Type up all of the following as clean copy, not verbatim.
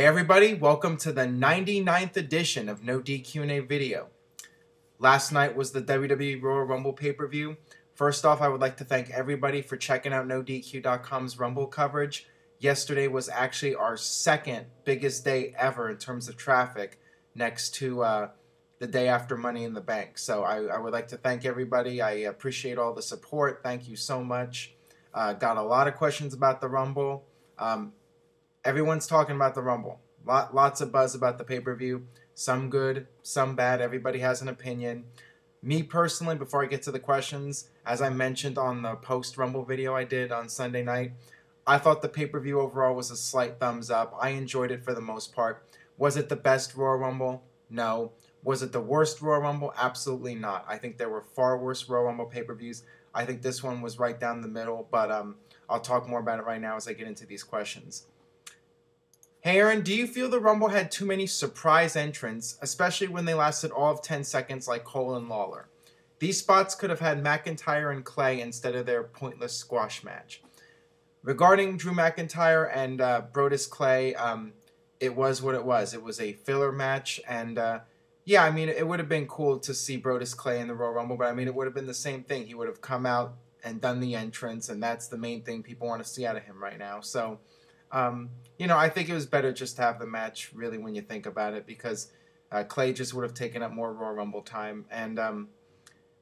Hey everybody, welcome to the 99th edition of NoDQ&A video. Last night was the WWE Royal Rumble pay-per-view. First off, I would like to thank everybody for checking out NoDQ.com's Rumble coverage. Yesterday was actually our second biggest day ever in terms of traffic, next to the day after Money in the Bank. So I would like to thank everybody. I appreciate all the support. Thank you so much. Got a lot of questions about the Rumble. Everyone's talking about the Rumble. Lots of buzz about the pay-per-view. Some good, some bad. Everybody has an opinion. Me personally, before I get to the questions, as I mentioned on the post-Rumble video I did on Sunday night, I thought the pay-per-view overall was a slight thumbs up. I enjoyed it for the most part. Was it the best Royal Rumble? No. Was it the worst Royal Rumble? Absolutely not. I think there were far worse Royal Rumble pay-per-views. I think this one was right down the middle, but I'll talk more about it right now as I get into these questions. Hey Aaron, do you feel the Rumble had too many surprise entrants, especially when they lasted all of 10 seconds like Cole and Lawler? These spots could have had McIntyre and Clay instead of their pointless squash match. Regarding Drew McIntyre and Brodus Clay, it was what it was. It was a filler match, and yeah, I mean, it would have been cool to see Brodus Clay in the Royal Rumble, but I mean, it would have been the same thing. He would have come out and done the entrance, and that's the main thing people want to see out of him right now. So, you know, I think it was better just to have the match, really, when you think about it, because Clay just would have taken up more Royal Rumble time. And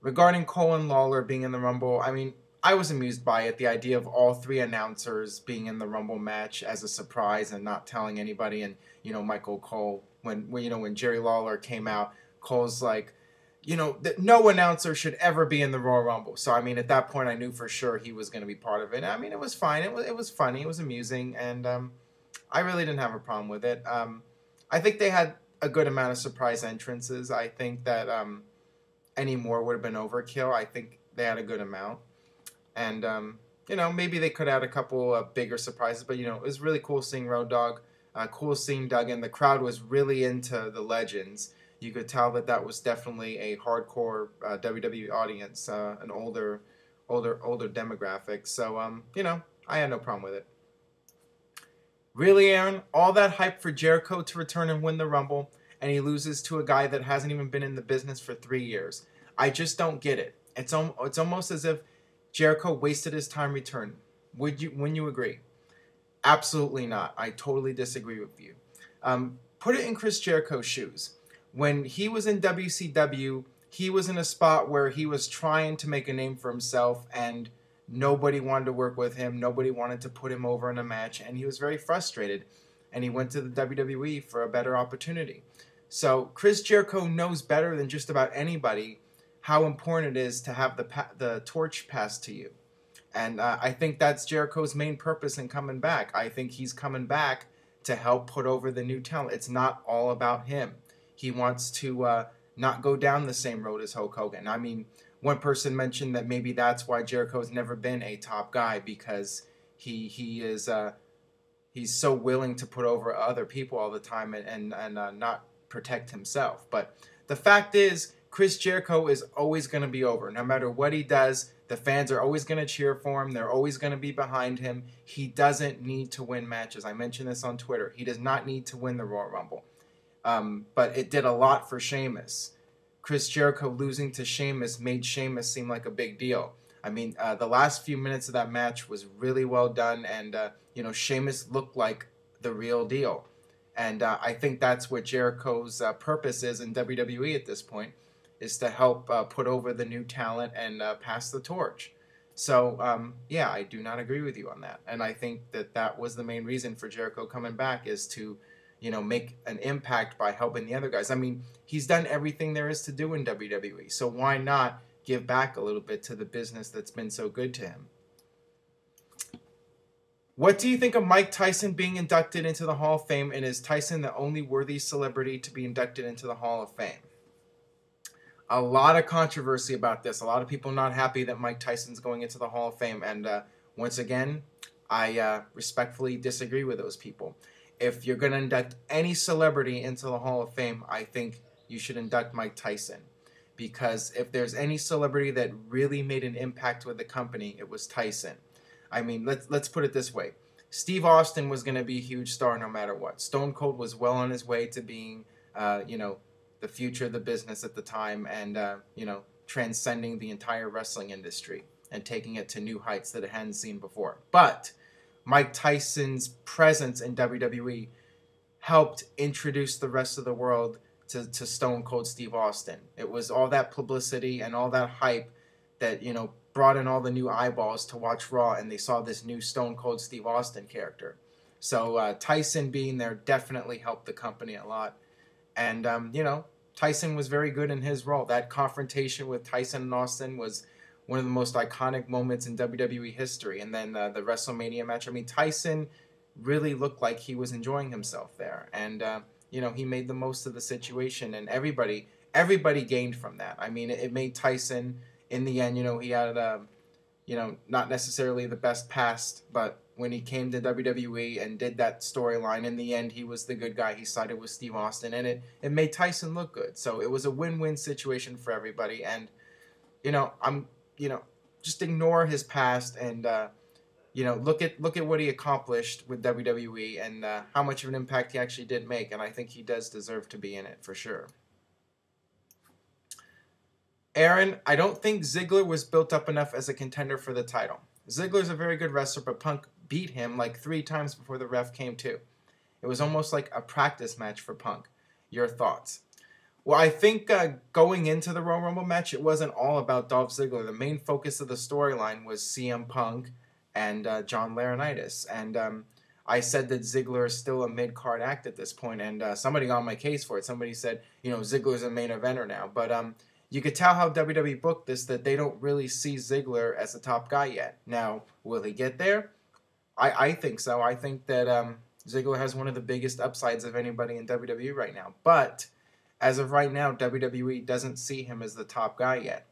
regarding Cole and Lawler being in the Rumble, I mean, I was amused by it. The idea of all three announcers being in the Rumble match as a surprise and not telling anybody. And, you know, Michael Cole, when Jerry Lawler came out, Cole's like, you know, that no announcer should ever be in the Royal Rumble. So, I mean, at that point, I knew for sure he was going to be part of it. I mean, it was fine. It was funny. It was amusing. And I really didn't have a problem with it. I think they had a good amount of surprise entrances. I think that any more would have been overkill. I think they had a good amount. And, you know, maybe they could add a couple of bigger surprises. But, you know, it was really cool seeing Road Dogg. Cool seeing Duggan. The crowd was really into the Legends. You could tell that that was definitely a hardcore WWE audience, an older demographic. So, you know, I had no problem with it. Really, Aaron? All that hype for Jericho to return and win the Rumble, and he loses to a guy that hasn't even been in the business for 3 years. I just don't get it. It's almost as if Jericho wasted his time returning. Wouldn't you agree? Absolutely not. I totally disagree with you. Put it in Chris Jericho's shoes. When he was in WCW, he was in a spot where he was trying to make a name for himself, and nobody wanted to work with him. Nobody wanted to put him over in a match, and he was very frustrated. And he went to the WWE for a better opportunity. So Chris Jericho knows better than just about anybody how important it is to have the torch passed to you. And I think that's Jericho's main purpose in coming back. I think he's coming back to help put over the new talent. It's not all about him. He wants to not go down the same road as Hulk Hogan. I mean, one person mentioned that maybe that's why Jericho's never been a top guy, because he's so willing to put over other people all the time and not protect himself. But the fact is, Chris Jericho is always going to be over. No matter what he does, the fans are always going to cheer for him. They're always going to be behind him. He doesn't need to win matches. I mentioned this on Twitter. He does not need to win the Royal Rumble. But it did a lot for Sheamus. Chris Jericho losing to Sheamus made Sheamus seem like a big deal. I mean, the last few minutes of that match was really well done, and you know, Sheamus looked like the real deal. And I think that's what Jericho's purpose is in WWE at this point, is to help put over the new talent and pass the torch. So, yeah, I do not agree with you on that. And I think that that was the main reason for Jericho coming back, is to, you know, make an impact by helping the other guys. I mean, he's done everything there is to do in WWE, so why not give back a little bit to the business that's been so good to him? What do you think of Mike Tyson being inducted into the Hall of Fame, and is Tyson the only worthy celebrity to be inducted into the Hall of Fame? A lot of controversy about this. A lot of people not happy that Mike Tyson's going into the Hall of Fame, and once again, I respectfully disagree with those people. If you're going to induct any celebrity into the Hall of Fame, I think you should induct Mike Tyson. Because if there's any celebrity that really made an impact with the company, it was Tyson. I mean, let's put it this way. Steve Austin was going to be a huge star no matter what. Stone Cold was well on his way to being, the future of the business at the time, and transcending the entire wrestling industry and taking it to new heights that it hadn't seen before. But Mike Tyson's presence in WWE helped introduce the rest of the world to Stone Cold Steve Austin. It was all that publicity and all that hype that, brought in all the new eyeballs to watch Raw, and they saw this new Stone Cold Steve Austin character. So Tyson being there definitely helped the company a lot. And, Tyson was very good in his role. That confrontation with Tyson and Austin was one of the most iconic moments in WWE history. And then the WrestleMania match. I mean, Tyson really looked like he was enjoying himself there. And, he made the most of the situation. And everybody gained from that. I mean, it made Tyson, in the end, he had, not necessarily the best past, but when he came to WWE and did that storyline, in the end, he was the good guy. He sided with Steve Austin, and it made Tyson look good. So it was a win-win situation for everybody. And, just ignore his past and, look at what he accomplished with WWE and how much of an impact he actually did make. And I think he does deserve to be in it for sure. Aaron, I don't think Ziggler was built up enough as a contender for the title. Ziggler's a very good wrestler, but Punk beat him like 3 times before the ref came to. It was almost like a practice match for Punk. Your thoughts? Well, I think going into the Royal Rumble match, it wasn't all about Dolph Ziggler. The main focus of the storyline was CM Punk and John Laurinaitis. And I said that Ziggler is still a mid-card act at this point, and somebody got on my case for it. Somebody said, Ziggler's a main eventer now. But you could tell how WWE booked this, that they don't really see Ziggler as the top guy yet. Now, will he get there? I think so. I think that Ziggler has one of the biggest upsides of anybody in WWE right now. But as of right now, WWE doesn't see him as the top guy yet.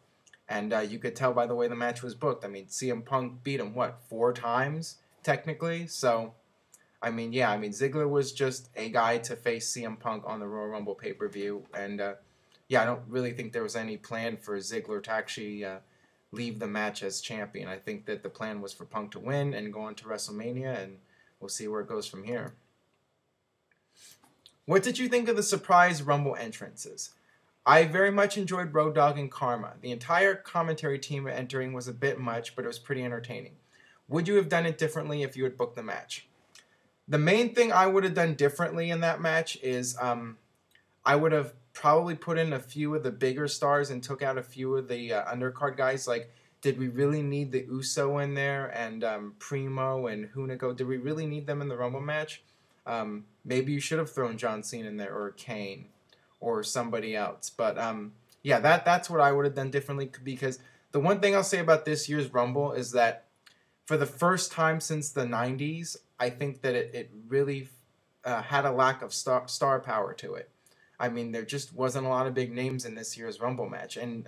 And you could tell by the way the match was booked. I mean, CM Punk beat him, 4 times, technically? So, Ziggler was just a guy to face CM Punk on the Royal Rumble pay-per-view. And, I don't really think there was any plan for Ziggler to actually leave the match as champion. I think that the plan was for Punk to win and go on to WrestleMania, and we'll see where it goes from here. What did you think of the surprise Rumble entrances? I very much enjoyed Road Dogg and Karma. The entire commentary team entering was a bit much, but it was pretty entertaining. Would you have done it differently if you had booked the match? The main thing I would have done differently in that match is I would have probably put in a few of the bigger stars and took out a few of the undercard guys. Like, did we really need the Uso in there and Primo and Hunico? Did we really need them in the Rumble match? Maybe you should have thrown John Cena in there or Kane or somebody else. But that's what I would have done differently, because the one thing I'll say about this year's Rumble is that for the first time since the 90s, I think that it really had a lack of star power to it. I mean, there just wasn't a lot of big names in this year's Rumble match. And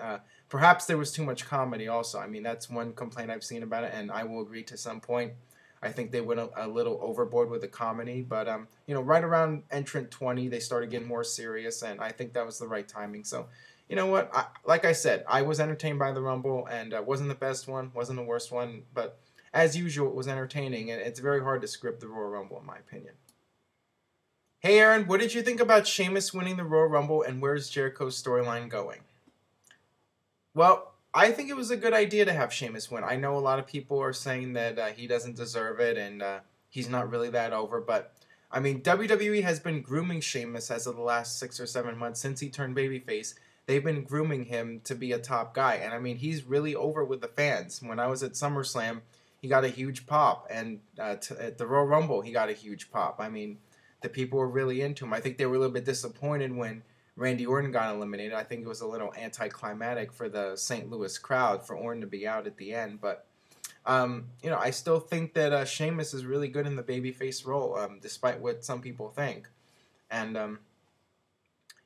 perhaps there was too much comedy also. I mean, that's one complaint I've seen about it, and I will agree to some point. I think they went a little overboard with the comedy. But, right around entrant 20, they started getting more serious, and I think that was the right timing. So, you know what? Like I said, I was entertained by the Rumble, and wasn't the best one, wasn't the worst one. But as usual, it was entertaining, and it's very hard to script the Royal Rumble, in my opinion. Hey Aaron, what did you think about Sheamus winning the Royal Rumble, and where's Jericho's storyline going? Well, I think it was a good idea to have Sheamus win. I know a lot of people are saying that he doesn't deserve it and he's not really that over, but I mean, WWE has been grooming Sheamus as of the last 6 or 7 months since he turned babyface. They've been grooming him to be a top guy, and I mean, he's really over with the fans. When I was at SummerSlam, he got a huge pop, and at the Royal Rumble, he got a huge pop. I mean, the people were really into him. I think they were a little bit disappointed when Randy Orton got eliminated. I think it was a little anticlimactic for the St. Louis crowd for Orton to be out at the end. But, I still think that Sheamus is really good in the babyface role, despite what some people think. And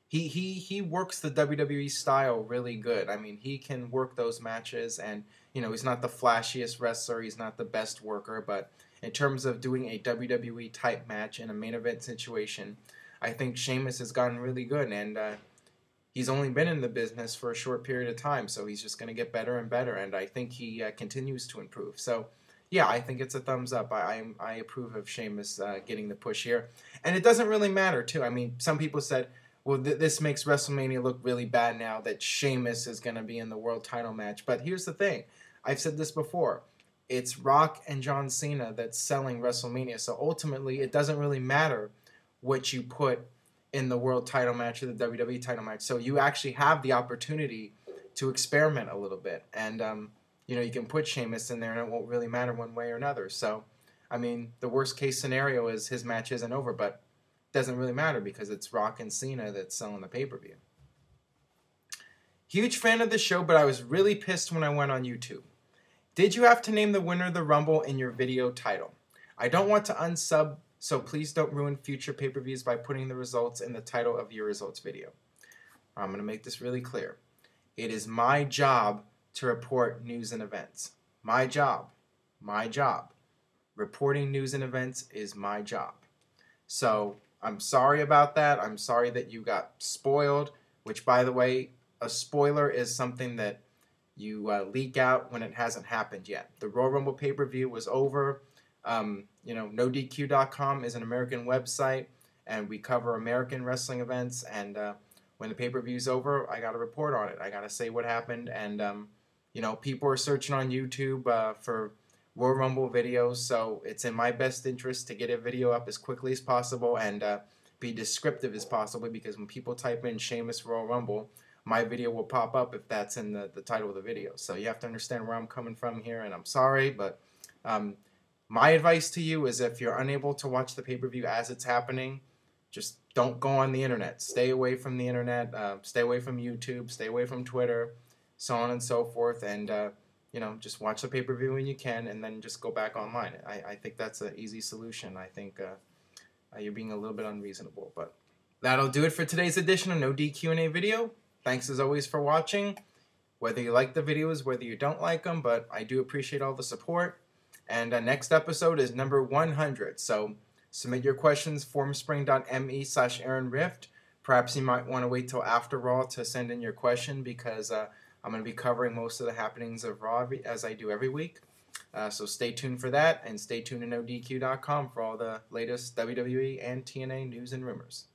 he works the WWE style really good. I mean, he can work those matches, and, he's not the flashiest wrestler. He's not the best worker, but in terms of doing a WWE type match in a main event situation, I think Sheamus has gotten really good, and he's only been in the business for a short period of time, so he's just going to get better and better, and I think he continues to improve. So, yeah, I think it's a thumbs up. I approve of Sheamus getting the push here. And it doesn't really matter, too. I mean, some people said, well, this makes WrestleMania look really bad now that Sheamus is going to be in the world title match. But here's the thing. I've said this before. It's Rock and John Cena that's selling WrestleMania. So ultimately, it doesn't really matter what you put in the world title match or the WWE title match. So you actually have the opportunity to experiment a little bit. And, you know, you can put Sheamus in there and it won't really matter one way or another. So, I mean, the worst case scenario is his match isn't over, but it doesn't really matter because it's Rock and Cena that's selling the pay-per-view. Huge fan of the show, but I was really pissed when I went on YouTube. Did you have to name the winner of the Rumble in your video title? I don't want to unsub, so please don't ruin future pay-per-views by putting the results in the title of your results video. I'm going to make this really clear. It is my job to report news and events. My job. My job. Reporting news and events is my job. So I'm sorry about that. I'm sorry that you got spoiled, which, by the way, a spoiler is something that you leak out when it hasn't happened yet. The Royal Rumble pay-per-view was over. You know, NoDQ.com is an American website, and we cover American wrestling events. And when the pay-per-view's over, I got to report on it. I got to say what happened. And, you know, people are searching on YouTube for Royal Rumble videos, so it's in my best interest to get a video up as quickly as possible and be descriptive as possible, because when people type in Sheamus Royal Rumble, my video will pop up if that's in the title of the video. So you have to understand where I'm coming from here, and I'm sorry, but my advice to you is if you're unable to watch the pay-per-view as it's happening, just don't go on the internet. Stay away from the internet, stay away from YouTube, stay away from Twitter, so on and so forth, and you know, just watch the pay-per-view when you can, and then just go back online. I think that's an easy solution. I think you're being a little bit unreasonable, but that'll do it for today's edition of No DQ&A video. Thanks as always for watching, whether you like the videos, whether you don't like them, but I do appreciate all the support. And next episode is number 100, so submit your questions, formspring.me/AaronRift. Perhaps you might want to wait till after Raw to send in your question, because I'm going to be covering most of the happenings of Raw as I do every week. So stay tuned for that, and stay tuned to NoDQ.com for all the latest WWE and TNA news and rumors.